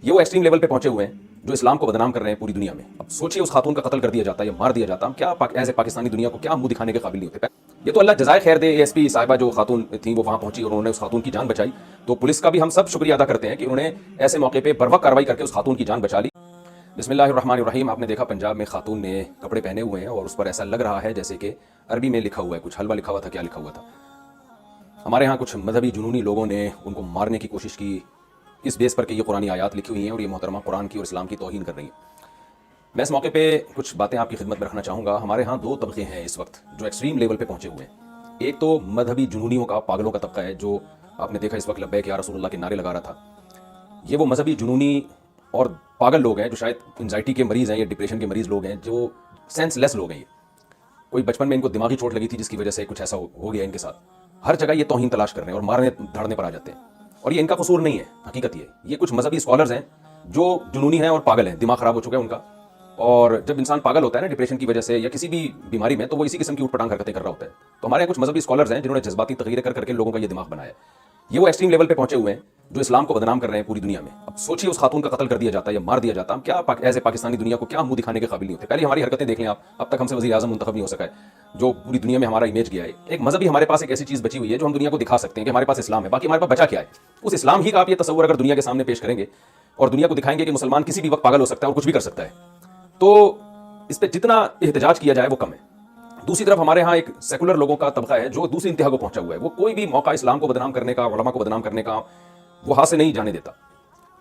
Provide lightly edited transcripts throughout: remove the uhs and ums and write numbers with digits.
یہ وہ extreme level پہ پہنچے ہوئے ہیں جو اسلام کو بدنام کر رہے ہیں پوری دنیا میں. اب سوچیے اس خاتون کا قتل کر دیا جاتا یا مار دیا جاتا, ہم کیا ایز اے پاکستانی دنیا کو کیا منہ دکھانے کے قابل نہیں ہوتے. یہ تو اللہ جزائے خیر دے, اے ایس پی صاحبہ جو خاتون تھیں وہ وہاں پہنچی اور انہوں نے اس خاتون کی جان بچائی, تو پولیس کا بھی ہم سب شکریہ ادا کرتے ہیں کہ انہوں نے ایسے موقع پہ بروقت کارروائی کر کے اس خاتون کی جان بچا لی. بسم اللہ الرحمن الرحیم. آپ نے دیکھا پنجاب میں خاتون نے کپڑے پہنے ہوئے ہیں اور اس پر ایسا لگ رہا ہے جیسے کہ عربی میں لکھا ہوا ہے, کچھ حلوہ لکھا ہوا تھا, کیا لکھا ہوا تھا. ہمارے ہاں کچھ مذہبی جنونی لوگوں نے ان کو مارنے کی کوشش کی اس بیس پر کہ یہ قرآنی آیات لکھی ہوئی ہیں اور یہ محترمہ قرآن کی اور اسلام کی توہین کر رہی ہیں. میں اس موقع پہ کچھ باتیں آپ کی خدمت میں رکھنا چاہوں گا. ہمارے ہاں دو طبقے ہیں اس وقت جو ایکسٹریم لیول پہ پہنچے ہوئے ہیں. ایک تو مذہبی جنونیوں کا, پاگلوں کا طبقہ ہے جو آپ نے دیکھا اس وقت لبیک یا رسول اللہ کے نعرے لگا رہا تھا. یہ وہ مذہبی جنونی اور پاگل لوگ ہیں جو شاید انزائٹی کے مریض ہیں یا ڈپریشن کے مریض لوگ ہیں, جو سینس لیس لوگ ہیں. یہ کوئی بچپن میں ان کو دماغی چوٹ لگی تھی جس کی وجہ سے کچھ ایسا ہو گیا ان کے ساتھ. ہر جگہ یہ توہین تلاش کر رہے ہیں اور مارنے دھاڑنے پر آ جاتے ہیں. اور یہ ان کا قصور نہیں ہے, حقیقت یہ کچھ مذہبی اسکالرز ہیں جو جنونی ہیں اور پاگل ہیں, دماغ خراب ہو چکا ہے ان کا. اور جب انسان پاگل ہوتا ہے نا ڈپریشن کی وجہ سے یا کسی بھی بیماری میں, تو وہ اسی قسم کی اوٹ پٹانگ حرکتیں کر رہا ہوتا ہے. تو ہمارے کچھ مذہبی اسکالرز ہیں جنہوں نے جذباتی تغیریں کر کے لوگوں کا یہ دماغ بنایا ہے. یہ وہ ایکسٹریم لیول پہ پہنچے ہوئے ہیں جو اسلام کو بدنام کر رہے ہیں پوری دنیا میں. اب سوچیے اس خاتون کا قتل کر دیا جاتا یا مار دیا جاتا, ہم کیا ایز اے پاکستانی دنیا کو کیا منہ دکھانے کے قابل نہیں ہوتے. پہلے ہماری حرکتیں دیکھ لیں آپ, اب تک ہم سے وزیر اعظم منتخب نہیں ہو سکا ہے جو پوری دنیا میں ہمارا امیج گیا ہے. ایک مذہبی ہمارے پاس ایک ایسی چیز بچی ہوئی ہے جو ہم دنیا کو دکھا سکتے ہیں کہ ہمارے پاس اسلام ہے, باقی ہمارے پاس بچا کیا ہے. اس اسلام ہی کا آپ یہ تصور اگر دنیا کے سامنے پیش کریں گے اور دنیا کو دکھائیں گے کہ مسلمان کسی بھی وقت پاگل ہو سکتا ہے اور کچھ بھی کر سکتا ہے, تو اس پہ جتنا احتجاج کیا جائے وہ کم ہے. دوسری طرف ہمارے ہاں ایک سیکولر لوگوں کا طبقہ ہے جو دوسری انتہا کو پہنچا ہوا ہے. وہ کوئی بھی موقع اسلام کو بدنام کرنے کا, علماء کو بدنام کرنے کا وہ ہاتھ سے نہیں جانے دیتا.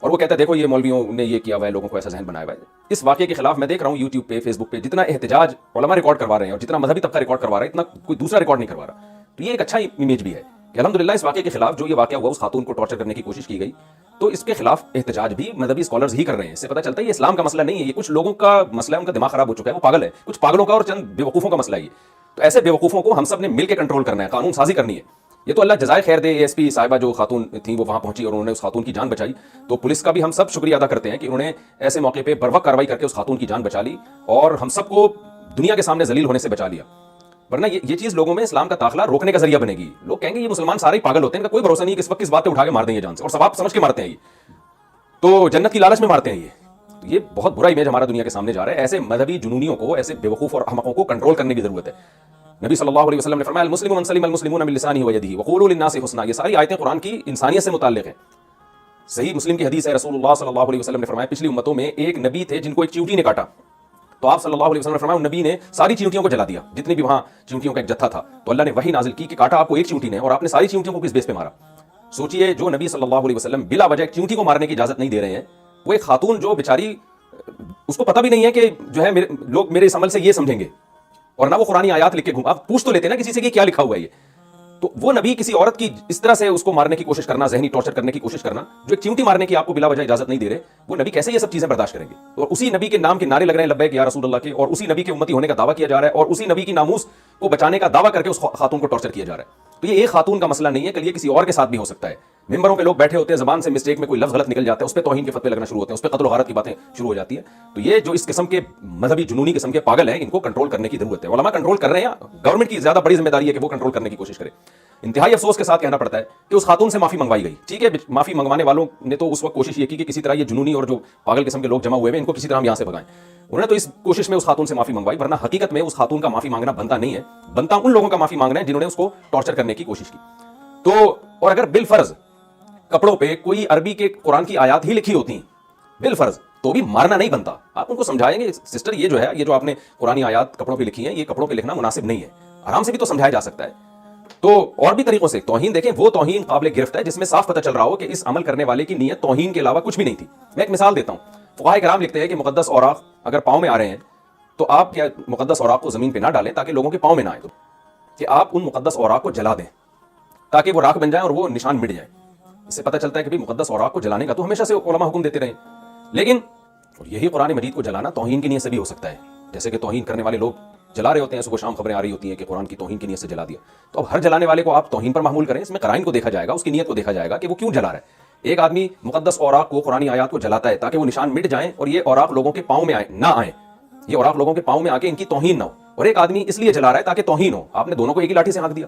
اور وہ کہتا ہے دیکھو یہ مولویوں نے یہ کیا ہوا ہے, لوگوں کو ایسا ذہن بنایا ہوا ہے. اس واقعے کے خلاف میں دیکھ رہا ہوں یوٹیوب پہ, فیس بک پہ, جتنا احتجاج علماء ریکارڈ کروا رہے ہیں اور جتنا مذہبی طبقہ ریکارڈ کروا رہا ہے, اتنا کوئی دوسرا ریکارڈ نہیں کروا رہا. تو یہ ایک اچھا امیج بھی ہے کہ الحمدللہ اس واقعے کے خلاف جو یہ واقعہ ہوا, اس خاتون کو ٹارچر کرنے کی کوشش کی گئی, تو اس کے خلاف احتجاج بھی مذہبی اسکالرز ہی کر رہے ہیں. اس سے پتہ چلتا ہے یہ اسلام کا مسئلہ نہیں ہے, یہ کچھ لوگوں کا مسئلہ ہے, ان کا دماغ خراب ہو چکا ہے, وہ پاگل ہے. کچھ پاگلوں کا اور چند بیوقوفوں کا مسئلہ ہے یہ. تو ایسے بیوقوفوں کو ہم سب نے مل کے کنٹرول کرنا ہے, قانون سازی کرنی ہے. یہ تو اللہ جزائے خیر دے, اے ایس پی صاحبہ جو خاتون تھیں وہ وہاں پہنچی اور انہوں نے اس خاتون کی جان بچائی. تو پولیس کا بھی ہم سب شکریہ ادا کرتے ہیں کہ انہوں نے ایسے موقع پہ بروقت کارروائی کر کے اس خاتون کی جان بچا لی اور ہم سب کو دنیا کے سامنے ذلیل ہونے سے بچا لیا. ورنہ یہ چیز لوگوں میں اسلام کا داخلہ روکنے کا ذریعہ بنے گی. لوگ کہیں گے یہ مسلمان سارے ہی پاگل ہوتے ہیں, ان کا کوئی بھروسہ نہیں کہ اس وقت کس بات پہ اٹھا کے مار دیں گے جان سے, اور ثواب سمجھ کے مارتے ہیں, تو جنت کی لالچ میں مارتے ہیں. یہ بہت برا امیج ہمارا دنیا کے سامنے جا رہا ہے. ایسے مذہبی جنونیوں کو, ایسے بیوقوف اور احمقوں کو کنٹرول کرنے کی ضرورت ہے. نبی صلی اللہ علیہ وسلم نے فرمایا المسلم من سلم المسلمون من لسانه ويده وقولوا للناس حسنا. یہ ساری آیتیں قرآن کی انسانیت سے متعلق ہیں. صحیح مسلم کی حدیث ہے, رسول اللہ صلی اللہ علیہ وسلم نے فرمایا پچھلی امتوں میں ایک نبی تھے جن کو ایک چیونٹی نے کاٹا, تو آپ صلی اللہ علیہ وسلم نے فرمایا ان نبی نے ساری چیونٹیوں کو جلا دیا, جتنی بھی وہاں چیونٹیوں کا ایک جتھا تھا. تو اللہ نے وحی نازل کی کہ کاٹا آپ کو ایک چیونٹی نے اور آپ نے ساری چیونٹیوں کو کس بیس پہ مارا. سوچئے جو نبی صلی اللہ علیہ وسلم بلا وجہ ایک چیونٹی کو مارنے کی اجازت نہیں دے رہے ہیں, وہ ایک خاتون جو بیچاری اس کو پتہ بھی نہیں ہے کہ جو ہے لوگ میرے اس عمل سے یہ سمجھیں گے, اور نہ وہ قرآنی آیات لکھ کے گھوم. آپ پوچھ تو لیتے نا کسی سے کہ کیا لکھا ہوا ہے یہ. تو وہ نبی کسی عورت کی اس طرح سے اس کو مارنے کی کوشش کرنا, ذہنی ٹارچر کرنے کی کوشش کرنا, جو ایک چیونٹی مارنے کی آپ کو بلا وجہ اجازت نہیں دے رہے, وہ نبی کیسے یہ سب چیزیں برداشت کریں گے. اور اسی نبی کے نام کے نعرے لگ رہے ہیں لبیک یا رسول اللہ کے, اور اسی نبی کے امتی ہونے کا دعویٰ کیا جا رہا ہے, اور اسی نبی کی ناموس کو بچانے کا دعویٰ کر کے اس خاتون کو ٹارچر کیا جا رہا ہے. تو یہ ایک خاتون کا مسئلہ نہیں ہے, کل یہ کسی اور کے ساتھ بھی ہو سکتا ہے. ممبروں پہ لوگ بیٹھے ہوتے ہیں, زبان سے مسٹیک میں کوئی لفظ غلط نکل جاتا ہے, اس پہ توہین کے فتوے لگنا شروع ہوتے ہیں, اس پہ قتل و غارت کی باتیں شروع ہو جاتی ہیں. تو یہ جو اس قسم کے مذہبی جنونی قسم کے پاگل ہیں, ان کو کنٹرول کرنے کی ضرورت ہے. علماء کنٹرول کر رہے ہیں, گورنمنٹ کی زیادہ بڑی ذمہ داری ہے کہ وہ کنٹرول کرنے کی کوشش کرے. انتہائی افسوس کے ساتھ کہنا پڑتا ہے کہ اس خاتون سے معافی منگوائی گئی. ٹھیک ہے, معافی منگوانے والوں نے تو اس وقت کوشش یہ کی کہ کسی طرح یہ جنونی اور جو پاگل قسم کے لوگ جمع ہوئے ہیں ان کو کسی طرح ہم یہاں سے بھگائیں. انہوں نے تو اس کوشش میں اس خاتون سے معافی منگوائی, ورنہ حقیقت میں اس خاتون کا معافی مانگنا بنتا نہیں ہے. بنتا ان لوگوں کا معافی مانگنا ہے جنہوں نے اس کو ٹارچر کرنے کی کوشش کی. تو اور اگر بالفرض کپڑوں پہ کوئی عربی کے قرآن کی آیات ہی لکھی ہوتی بالفرض, تو بھی مارنا نہیں بنتا. آپ ان کو سمجھائیں گے سسٹر یہ جو ہے, یہ جو آپ نے قرآنی آیات کپڑوں پہ لکھی ہیں, یہ کپڑوں پہ لکھنا مناسب نہیں ہے. آرام سے بھی تو سمجھایا جا سکتا ہے. تو اور بھی طریقوں سے توہین دیکھیں, وہ توہین قابل گرفت ہے جس میں صاف پتہ چل رہا ہو کہ اس عمل کرنے والے کی نیت توہین کے علاوہ کچھ بھی نہیں تھی. میں ایک مثال دیتا ہوں. فقہاء کرام لکھتے ہیں کہ مقدس اوراق اگر پاؤں میں آ رہے ہیں تو آپ کیا مقدس اوراق کو زمین پہ نہ ڈالیں تاکہ لوگوں کے پاؤں میں نہ آئے, تو کہ آپ ان مقدس اوراق کو جلا دیں تاکہ وہ راکھ بن جائیں اور وہ نشان مٹ جائیں. اس سے پتہ چلتا ہے کہ مقدس اوراق کو جلانے کا تو ہمیشہ سے علماء حکم دیتے رہے, لیکن یہی قرآن مجید کو جلانا توہین کی نیت سے بھی ہو سکتا ہے. جیسے کہ توہین کرنے والے لوگ جلا رہے ہوتے ہیں, صبح شام خبریں آ رہی ہوتی ہیں کہ قرآن کی توہین کی نیت سے جلا دیا. تو اب ہر جلانے والے کو آپ توہین پر معمول کریں, اس میں قرائن کو دیکھا جائے گا, اس کی نیت کو دیکھا جائے گا کہ وہ کیوں جلا رہا ہے. ایک آدمی مقدس اوراق کو, قرآنی آیات کو جلاتا ہے تاکہ وہ نشان مٹ جائیں اور یہ اوراق لوگوں کے پاؤں میں نہ آئیں, یہ اوراق لوگوں کے پاؤں میں آ کے ان کی توہین نہ ہو. اور ایک آدمی اس لیے جلا رہا ہے تاکہ توہین ہو. آپ نے دونوں کو ایک ہی لاٹھی سے ہانک دیا.